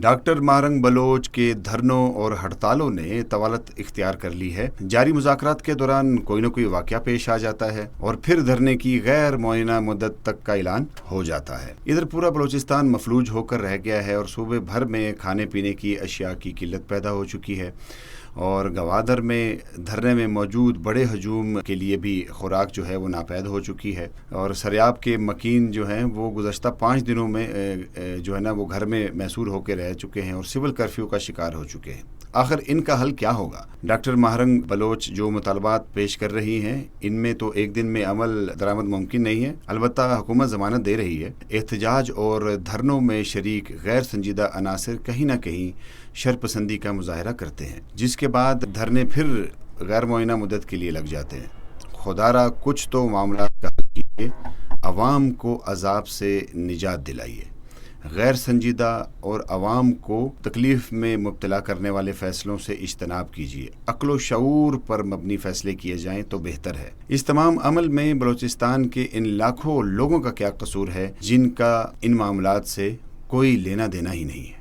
Doctor ماہرنگ Baloch کے دھرنوں اور ہڑتالوں نے طوالت اختیار کر لی ہے۔ جاری مذاکرات کے دوران کوئی نہ کوئی واقعہ پیش آ جاتا ہے اور پھر دھرنے کی غیر معینہ مدت تک کا اعلان ہو جاتا ہے۔ ادھر پورا بلوچستان مفلوج ہو کر رہ گیا ہے اور صوبے بھر میں کھانے پینے کی اشیاء کی قلت پیدا ہو چکی ہے، اور گوادر میں دھرنے میں موجود بڑے ہجوم کے لیے بھی خوراک جو ہے وہ ناپید ہو چکی ہے، اور سریاب کے مکین جو ہیں وہ گزشتہ 5 دنوں میں جو ہے نا وہ گھر میں محصور ہو کے رہ چکے ہیں اور سول کرفیو کا شکار ہو چکے ہیں۔ آخر ان کا حل کیا ہوگا؟ ڈاکٹر ماہرنگ بلوچ جو مطالبات پیش کر رہی ہیں ان میں تو ایک دن میں عمل درآمد ممکن نہیں ہے، البتہ حکومت ضمانت دے رہی ہے۔ احتجاج اور دھرنوں میں شریک غیر سنجیدہ عناصر کہیں نہ کہیں شرپسندی کا مظاہرہ کرتے ہیں، جس کے بعد دھرنے پھر غیر معینہ مدت کے لیے لگ جاتے ہیں۔ خدارا کچھ تو معاملات کا حل کیجیے، عوام کو عذاب سے نجات دلائیے۔ غیر سنجیدہ اور عوام کو تکلیف میں مبتلا کرنے والے فیصلوں سے اجتناب کیجیے، عقل و شعور پر مبنی فیصلے کیے جائیں تو بہتر ہے۔ اس تمام عمل میں بلوچستان کے ان لاکھوں لوگوں کا کیا قصور ہے جن کا ان معاملات سے کوئی لینا دینا ہی نہیں ہے؟